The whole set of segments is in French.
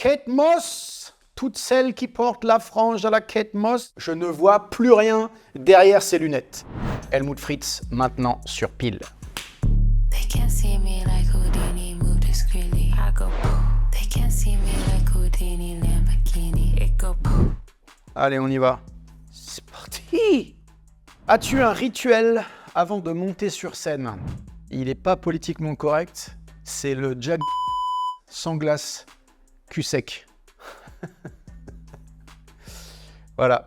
Kate Moss, toutes celles qui portent la frange à la Kate Moss, je ne vois plus rien derrière ces lunettes. Helmut Fritz, maintenant sur Pile. They can't see me like Houdini, move discreetly. I go poof. They can't see me like Houdini, Lamborghini. It go poof. Allez, on y va. C'est parti. As-tu un rituel avant de monter sur scène? Il n'est pas politiquement correct. C'est le jag sans glace, cul sec. Voilà,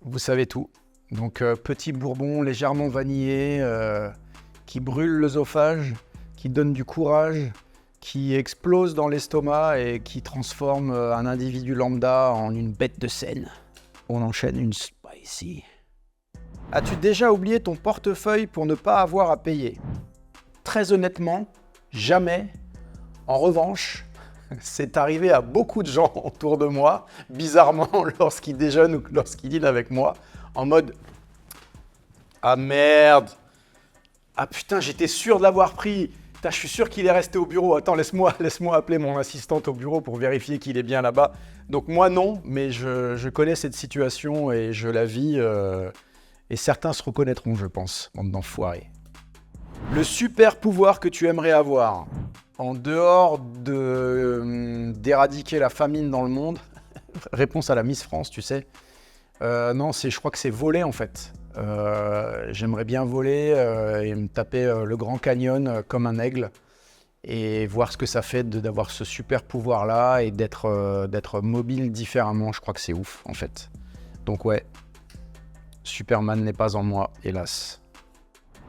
vous savez tout. Donc, petit bourbon légèrement vanillé, qui brûle l'œsophage, qui donne du courage, qui explose dans l'estomac et qui transforme un individu lambda en une bête de scène. On enchaîne une spicy. As-tu déjà oublié ton portefeuille pour ne pas avoir à payer? Très honnêtement, jamais. En revanche, c'est arrivé à beaucoup de gens autour de moi, bizarrement, lorsqu'ils déjeunent ou lorsqu'ils dînent avec moi, en mode « Ah merde! Ah putain, j'étais sûr de l'avoir pris! Putain, je suis sûr qu'il est resté au bureau. Attends, laisse-moi appeler mon assistante au bureau pour vérifier qu'il est bien là-bas. » Donc moi, non, mais je connais cette situation et je la vis. Et certains se reconnaîtront, je pense, bande d'enfoirés. Le super pouvoir que tu aimerais avoir, en dehors d'éradiquer la famine dans le monde, réponse à la Miss France, tu sais. Non, je crois que c'est voler en fait. J'aimerais bien voler et me taper le Grand Canyon comme un aigle et voir ce que ça fait d'avoir ce super pouvoir-là et d'être mobile différemment. Je crois que c'est ouf en fait. Donc ouais, Superman n'est pas en moi, hélas.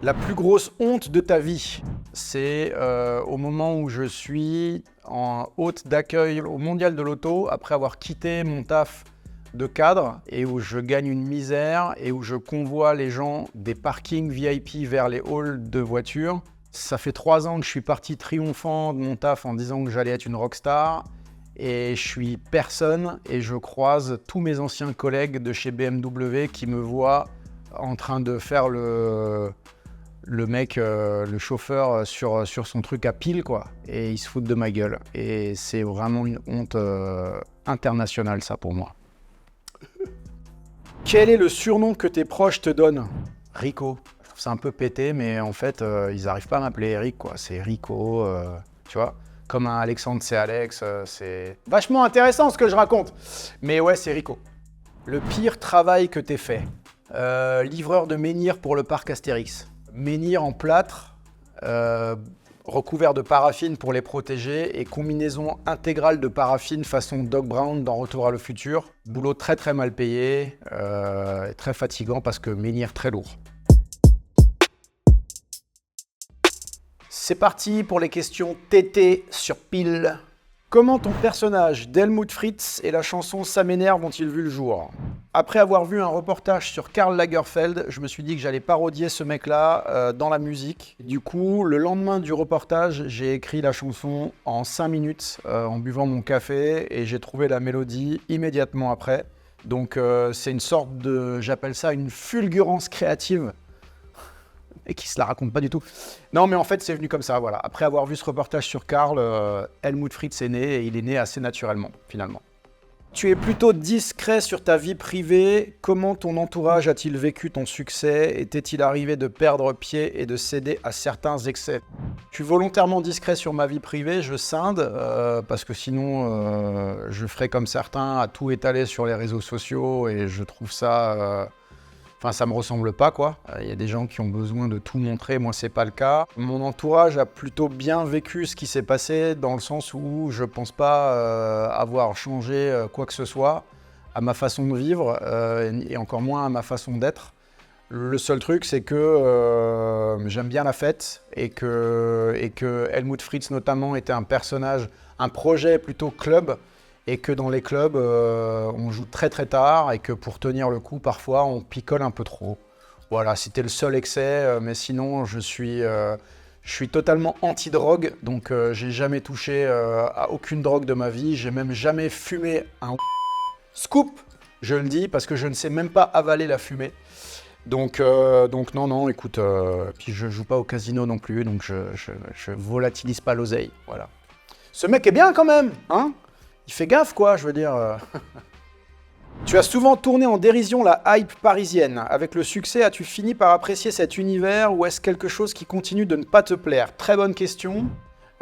La plus grosse honte de ta vie, c'est au moment où je suis en hôte d'accueil au Mondial de l'Auto, après avoir quitté mon taf de cadre et où je gagne une misère et où je convoie les gens des parkings VIP vers les halls de voitures. Ça fait 3 ans que je suis parti triomphant de mon taf en disant que j'allais être une rockstar et je suis personne et je croise tous mes anciens collègues de chez BMW qui me voient en train de faire le mec, le chauffeur sur son truc à pile, quoi. Et ils se foutent de ma gueule. Et c'est vraiment une honte internationale, ça, pour moi. Quel est le surnom que tes proches te donnent? Rico. Je trouve ça un peu pété, mais en fait, ils n'arrivent pas à m'appeler Eric, quoi. C'est Rico, tu vois. Comme un Alexandre, c'est Alex. C'est vachement intéressant ce que je raconte. Mais ouais, c'est Rico. Le pire travail que t'aies fait? Livreur de menhirs pour le parc Astérix. Menhir en plâtre, recouvert de paraffine pour les protéger et combinaison intégrale de paraffine façon Doc Brown dans Retour à le futur. Boulot très très mal payé, très fatigant parce que menhir très lourd. C'est parti pour les questions TT sur Pile. Comment ton personnage d'Helmut Fritz et la chanson Ça m'énerve ont-ils vu le jour? Après avoir vu un reportage sur Karl Lagerfeld, je me suis dit que j'allais parodier ce mec-là dans la musique. Du coup, le lendemain du reportage, j'ai écrit la chanson en 5 minutes en buvant mon café et j'ai trouvé la mélodie immédiatement après. Donc c'est une sorte de, j'appelle ça une fulgurance créative. Et qui se la raconte pas du tout. Non, mais en fait, c'est venu comme ça, voilà. Après avoir vu ce reportage sur Karl, Helmut Fritz est né, et il est né assez naturellement, finalement. Tu es plutôt discret sur ta vie privée. Comment ton entourage a-t-il vécu ton succès? Était-il arrivé de perdre pied et de céder à certains excès? Je suis volontairement discret sur ma vie privée, je scinde, parce que sinon, je ferais comme certains, à tout étaler sur les réseaux sociaux, et je trouve ça... Enfin, ça me ressemble pas, quoi. Il y a des gens qui ont besoin de tout montrer, moi c'est pas le cas. Mon entourage a plutôt bien vécu ce qui s'est passé, dans le sens où je pense pas avoir changé quoi que ce soit à ma façon de vivre, et encore moins à ma façon d'être. Le seul truc, c'est que j'aime bien la fête, et que Helmut Fritz notamment était un personnage, un projet plutôt club, et que dans les clubs, on joue très très tard et que pour tenir le coup, parfois, on picole un peu trop. Voilà, c'était le seul excès, mais sinon, je suis totalement anti-drogue, donc j'ai jamais touché à aucune drogue de ma vie, j'ai même jamais fumé un scoop, je le dis, parce que je ne sais même pas avaler la fumée. Donc non, écoute, puis je joue pas au casino non plus, donc je volatilise pas l'oseille, voilà. Ce mec est bien quand même, hein? il fait gaffe, quoi, je veux dire. Tu as souvent tourné en dérision la hype parisienne. Avec le succès, as-tu fini par apprécier cet univers ou est-ce quelque chose qui continue de ne pas te plaire? Très bonne question.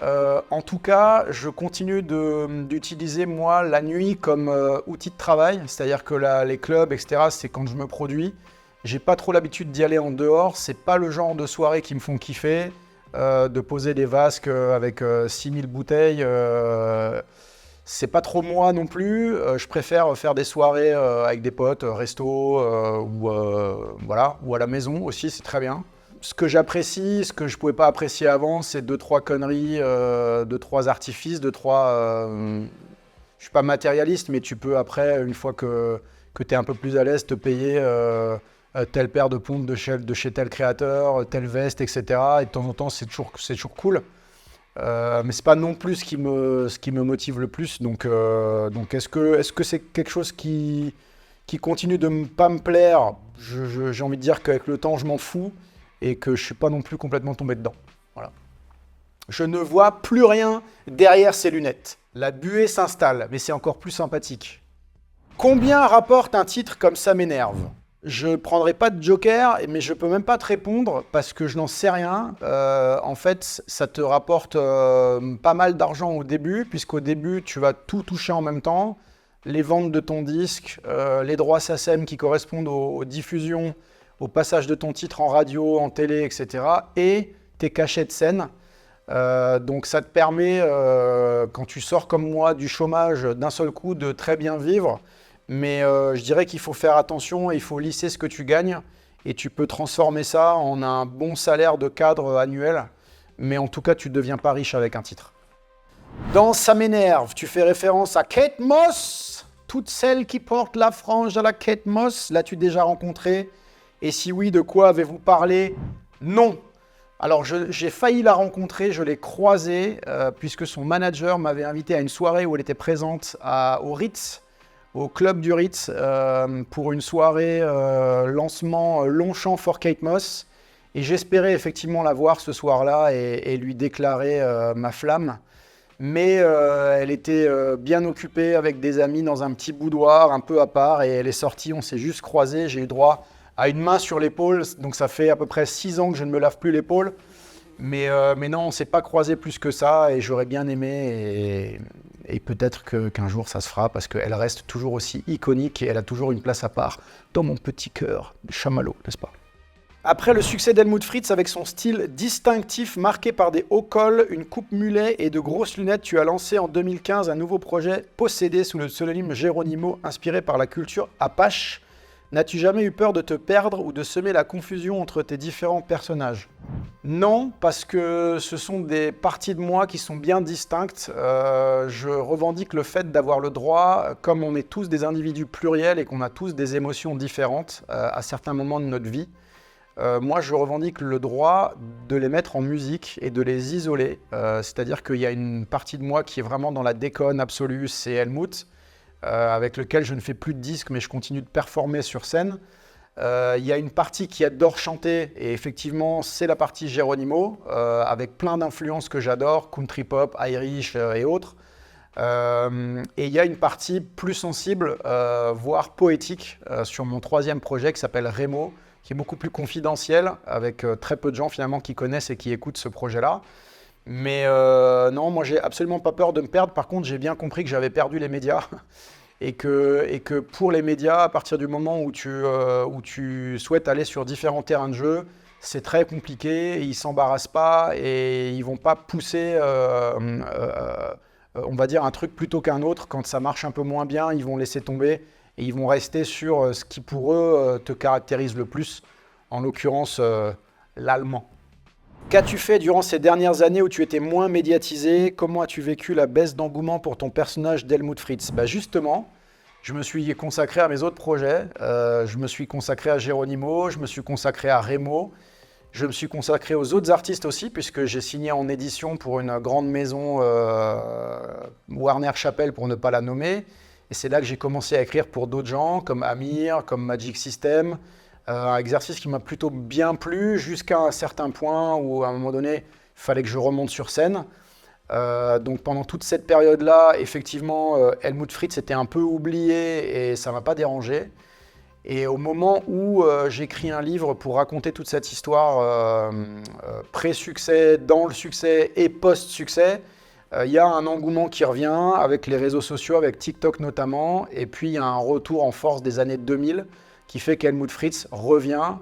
En tout cas, je continue d'utiliser, moi, la nuit comme outil de travail. C'est-à-dire que les clubs, etc., c'est quand je me produis. J'ai pas trop l'habitude d'y aller en dehors. C'est pas le genre de soirées qui me font kiffer. De poser des vasques avec 6000 bouteilles. C'est pas trop moi non plus. Je préfère faire des soirées avec des potes, resto, voilà, ou à la maison aussi, c'est très bien. Ce que j'apprécie, ce que je pouvais pas apprécier avant, c'est 2-3 conneries, 2-3 artifices, 2-3... je suis pas matérialiste, mais tu peux après, une fois que tu es un peu plus à l'aise, te payer telle paire de pompes de chez tel créateur, telle veste, etc. Et de temps en temps, c'est toujours cool. Mais c'est pas non plus ce qui me motive le plus. Donc est-ce que c'est quelque chose qui continue de ne pas me plaire? J'ai envie de dire qu'avec le temps, je m'en fous et que je suis pas non plus complètement tombé dedans. Voilà. Je ne vois plus rien derrière ces lunettes. La buée s'installe, mais c'est encore plus sympathique. Combien rapporte un titre comme Ça m'énerve? Je ne prendrai pas de joker, mais je ne peux même pas te répondre parce que je n'en sais rien. En fait, ça te rapporte pas mal d'argent au début, puisqu'au début, tu vas tout toucher en même temps. Les ventes de ton disque, les droits SACEM qui correspondent aux diffusions, au passage de ton titre en radio, en télé, etc. Et tes cachets de scène. Donc ça te permet, quand tu sors comme moi du chômage, d'un seul coup, de très bien vivre. Mais je dirais qu'il faut faire attention et il faut lisser ce que tu gagnes. Et tu peux transformer ça en un bon salaire de cadre annuel. Mais en tout cas, tu ne deviens pas riche avec un titre. Dans Ça m'énerve, tu fais référence à Kate Moss. Toutes celles qui portent la frange à la Kate Moss, l'as-tu déjà rencontrée? Et si oui, de quoi avez-vous parlé? Non. Alors, j'ai failli la rencontrer, je l'ai croisée, puisque son manager m'avait invité à une soirée où elle était présente au Ritz, au club du Ritz, pour une soirée lancement Longchamp for Kate Moss. Et j'espérais effectivement la voir ce soir-là et lui déclarer ma flamme. Mais elle était bien occupée avec des amis dans un petit boudoir un peu à part et elle est sortie, on s'est juste croisés, j'ai eu droit à une main sur l'épaule, donc ça fait à peu près 6 ans que je ne me lave plus l'épaule. Mais non, on ne s'est pas croisés plus que ça et j'aurais bien aimé et peut-être qu'un jour ça se fera parce qu'elle reste toujours aussi iconique et elle a toujours une place à part dans mon petit cœur de chamallow, n'est-ce pas? Après le succès d'Helmut Fritz avec son style distinctif marqué par des hauts cols, une coupe mulet et de grosses lunettes, tu as lancé en 2015 un nouveau projet Possédé sous le pseudonyme Geronimo inspiré par la culture Apache. N'as-tu jamais eu peur de te perdre ou de semer la confusion entre tes différents personnages? Non, parce que ce sont des parties de moi qui sont bien distinctes. Je revendique le fait d'avoir le droit, comme on est tous des individus pluriels et qu'on a tous des émotions différentes à certains moments de notre vie, moi je revendique le droit de les mettre en musique et de les isoler. C'est-à-dire qu'il y a une partie de moi qui est vraiment dans la déconne absolue, c'est Helmut. Avec lequel je ne fais plus de disques, mais je continue de performer sur scène. Il y a une partie qui adore chanter, et effectivement, c'est la partie Geronimo, avec plein d'influences que j'adore, country pop, Irish et autres. Et il y a une partie plus sensible, voire poétique, sur mon 3e projet qui s'appelle Remo, qui est beaucoup plus confidentiel, avec très peu de gens finalement qui connaissent et qui écoutent ce projet-là. Mais non, moi j'ai absolument pas peur de me perdre. Par contre, j'ai bien compris que j'avais perdu les médias et que pour les médias, à partir du moment où tu souhaites aller sur différents terrains de jeu, c'est très compliqué, ils s'embarrassent pas et ils vont pas pousser, on va dire, un truc plutôt qu'un autre. Quand ça marche un peu moins bien, ils vont laisser tomber et ils vont rester sur ce qui pour eux te caractérise le plus, en l'occurrence l'allemand. Qu'as-tu fait durant ces dernières années où tu étais moins médiatisé? Comment as-tu vécu la baisse d'engouement pour ton personnage d'Helmut Fritz? Justement, je me suis consacré à mes autres projets. Je me suis consacré à Geronimo, je me suis consacré à Remo, je me suis consacré aux autres artistes aussi, puisque j'ai signé en édition pour une grande maison Warner Chappell, pour ne pas la nommer. Et c'est là que j'ai commencé à écrire pour d'autres gens, comme Amir, comme Magic System. Un exercice qui m'a plutôt bien plu jusqu'à un certain point où à un moment donné, il fallait que je remonte sur scène. Donc pendant toute cette période-là, effectivement, Helmut Fritz était un peu oublié et ça ne m'a pas dérangé. Et au moment où j'écris un livre pour raconter toute cette histoire pré-succès, dans le succès et post-succès, il y a un engouement qui revient avec les réseaux sociaux, avec TikTok notamment, et puis il y a un retour en force des années 2000 qui fait qu'Helmut Fritz revient,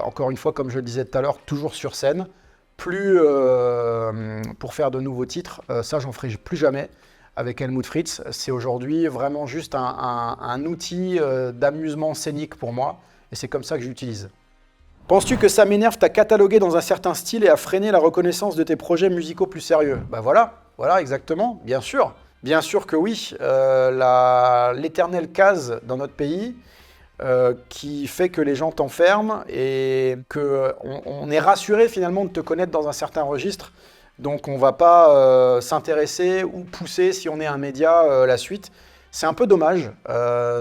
encore une fois, comme je le disais tout à l'heure, toujours sur scène, plus pour faire de nouveaux titres, ça j'en ferai plus jamais avec Helmut Fritz. C'est aujourd'hui vraiment juste un outil d'amusement scénique pour moi, et c'est comme ça que j'utilise. Penses-tu que Ça m'énerve t'a catalogué dans un certain style et a freiné la reconnaissance de tes projets musicaux plus sérieux? Bah voilà exactement, bien sûr. Bien sûr que oui, l'éternelle case dans notre pays qui fait que les gens t'enferment et qu'on est rassuré finalement de te connaître dans un certain registre. Donc on ne va pas s'intéresser ou pousser, si on est un média, la suite. C'est un peu dommage,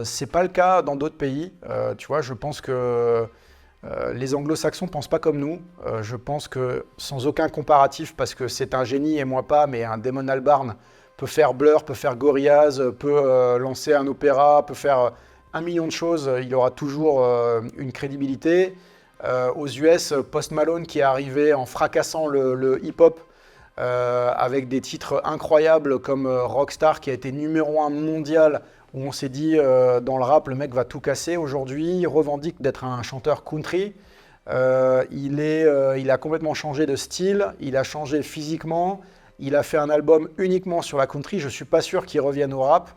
c'est pas le cas dans d'autres pays. Tu vois, je pense que les anglo-saxons ne pensent pas comme nous. Je pense que, sans aucun comparatif, parce que c'est un génie et moi pas, mais un Damon Albarn peut faire Blur, peut faire Gorillaz, peut lancer un opéra, peut faire 1 million de choses, il aura toujours une crédibilité. Aux US, Post Malone qui est arrivé en fracassant le hip-hop avec des titres incroyables comme Rockstar qui a été numéro 1 mondial, où on s'est dit dans le rap, le mec va tout casser. Aujourd'hui, il revendique d'être un chanteur country. Il a complètement changé de style, il a changé physiquement, il a fait un album uniquement sur la country. Je ne suis pas sûr qu'il revienne au rap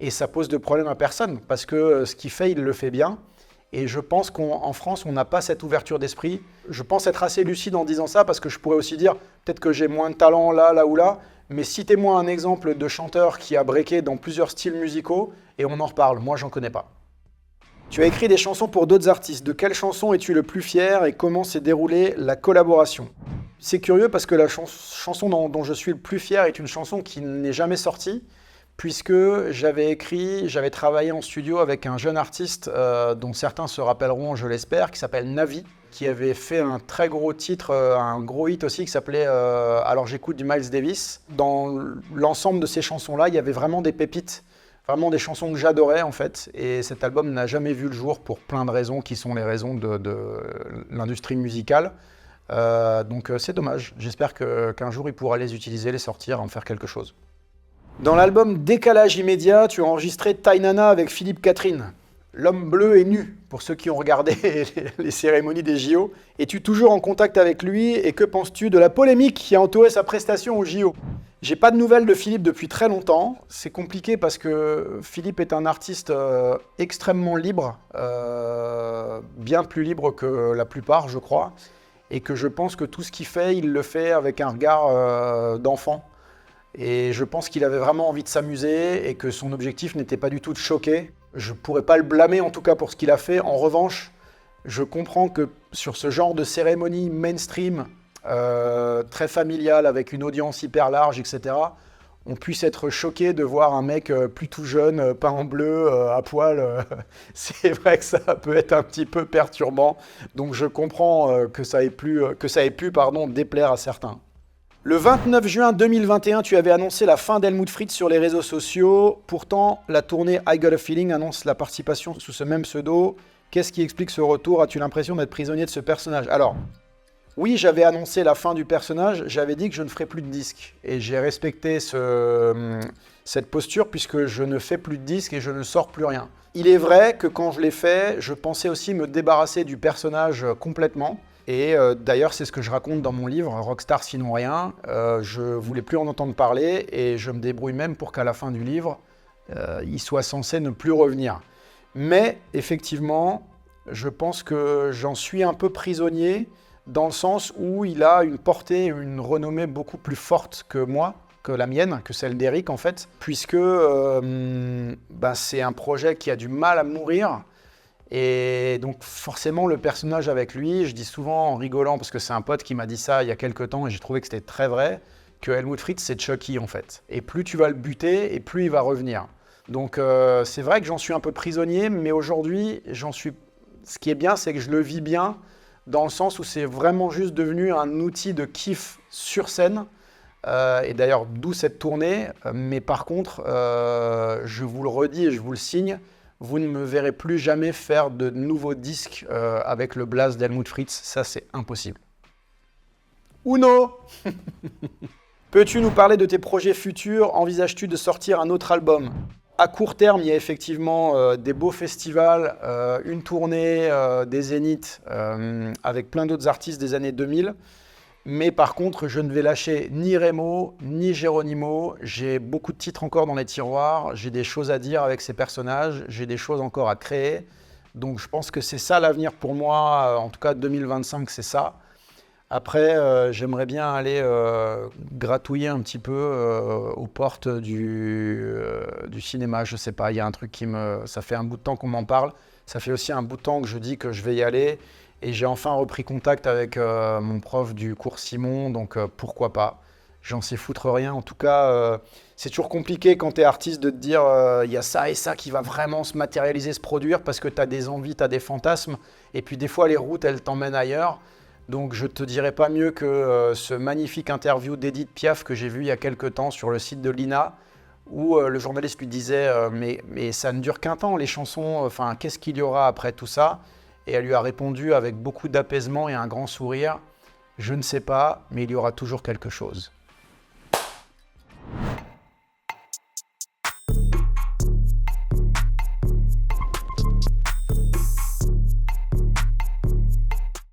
et ça pose de problème à personne parce que ce qu'il fait, il le fait bien. Et je pense qu'en France, on n'a pas cette ouverture d'esprit. Je pense être assez lucide en disant ça parce que je pourrais aussi dire peut-être que j'ai moins de talent là ou là. Mais citez-moi un exemple de chanteur qui a breaké dans plusieurs styles musicaux et on en reparle. Moi, j'en connais pas. Tu as écrit des chansons pour d'autres artistes. De quelle chanson es-tu le plus fier et comment s'est déroulée la collaboration? C'est curieux parce que la chanson dont je suis le plus fier est une chanson qui n'est jamais sortie, puisque j'avais travaillé en studio avec un jeune artiste dont certains se rappelleront, je l'espère, qui s'appelle Navi, qui avait fait un très gros titre, un gros hit aussi, qui s'appelait Alors j'écoute du Miles Davis. Dans l'ensemble de ces chansons-là, il y avait vraiment des pépites, vraiment des chansons que j'adorais en fait. Et cet album n'a jamais vu le jour pour plein de raisons qui sont les raisons de l'industrie musicale. Donc c'est dommage. J'espère qu'un jour il pourra les utiliser, les sortir, en faire quelque chose. Dans l'album Décalage immédiat, tu as enregistré Tainana avec Philippe Catherine. L'homme bleu est nu, pour ceux qui ont regardé les cérémonies des JO. Es-tu toujours en contact avec lui et que penses-tu de la polémique qui a entouré sa prestation aux JO? J'ai pas de nouvelles de Philippe depuis très longtemps. C'est compliqué parce que Philippe est un artiste extrêmement libre, bien plus libre que la plupart, je crois. Et que je pense que tout ce qu'il fait, il le fait avec un regard d'enfant. Et je pense qu'il avait vraiment envie de s'amuser et que son objectif n'était pas du tout de choquer. Je ne pourrais pas le blâmer en tout cas pour ce qu'il a fait. En revanche, je comprends que sur ce genre de cérémonie mainstream, très familiale, avec une audience hyper large, etc., on puisse être choqué de voir un mec plus tout jeune, peint en bleu, à poil. C'est vrai que ça peut être un petit peu perturbant. Donc je comprends que ça ait pu déplaire à certains. Le 29 juin 2021, tu avais annoncé la fin d'Helmut Fritz sur les réseaux sociaux. Pourtant, la tournée I Got a Feeling annonce la participation sous ce même pseudo. Qu'est-ce qui explique ce retour? As-tu l'impression d'être prisonnier de ce personnage? Alors, oui, j'avais annoncé la fin du personnage. J'avais dit que je ne ferais plus de disques. Et j'ai respecté cette posture puisque je ne fais plus de disques et je ne sors plus rien. Il est vrai que quand je l'ai fait, je pensais aussi me débarrasser du personnage complètement. Et d'ailleurs, c'est ce que je raconte dans mon livre, Rockstar sinon rien. Je voulais plus en entendre parler et je me débrouille même pour qu'à la fin du livre, il soit censé ne plus revenir. Mais effectivement, je pense que j'en suis un peu prisonnier dans le sens où il a une portée, une renommée beaucoup plus forte que moi, que la mienne, que celle d'Eric en fait, puisque c'est un projet qui a du mal à mourir. Et donc forcément le personnage avec lui, je dis souvent en rigolant, parce que c'est un pote qui m'a dit ça il y a quelques temps et j'ai trouvé que c'était très vrai, que Helmut Fritz c'est Chucky en fait. Et plus tu vas le buter et plus il va revenir. Donc c'est vrai que j'en suis un peu prisonnier, mais aujourd'hui ce qui est bien c'est que je le vis bien, dans le sens où c'est vraiment juste devenu un outil de kiff sur scène, Et d'ailleurs, d'où cette tournée. Mais par contre, je vous le redis et je vous le signe, vous ne me verrez plus jamais faire de nouveaux disques avec le blast d'Helmut Fritz. Ça, c'est impossible. Uno. Peux-tu nous parler de tes projets futurs? Envisages-tu de sortir un autre album? À court terme, il y a effectivement des beaux festivals, une tournée, des zéniths avec plein d'autres artistes des années 2000. Mais par contre, je ne vais lâcher ni Remo, ni Geronimo. J'ai beaucoup de titres encore dans les tiroirs. J'ai des choses à dire avec ces personnages. J'ai des choses encore à créer. Donc je pense que c'est ça l'avenir pour moi. En tout cas, 2025, c'est ça. Après, j'aimerais bien aller gratouiller un petit peu aux portes du cinéma. Je sais pas, il y a un truc ça fait un bout de temps qu'on m'en parle. Ça fait aussi un bout de temps que je dis que je vais y aller. Et j'ai enfin repris contact avec mon prof du cours Simon, donc pourquoi pas. J'en sais foutre rien. En tout cas, c'est toujours compliqué quand tu es artiste de te dire il y a ça et ça qui va vraiment se matérialiser, se produire, parce que tu as des envies, tu as des fantasmes. Et puis des fois, les routes, elles t'emmènent ailleurs. Donc je te dirais pas mieux que ce magnifique interview d'Edith Piaf que j'ai vu il y a quelques temps sur le site de l'INA, où le journaliste lui disait mais ça ne dure qu'un temps les chansons, enfin qu'est-ce qu'il y aura après tout ça? Et elle lui a répondu avec beaucoup d'apaisement et un grand sourire, je ne sais pas, mais il y aura toujours quelque chose.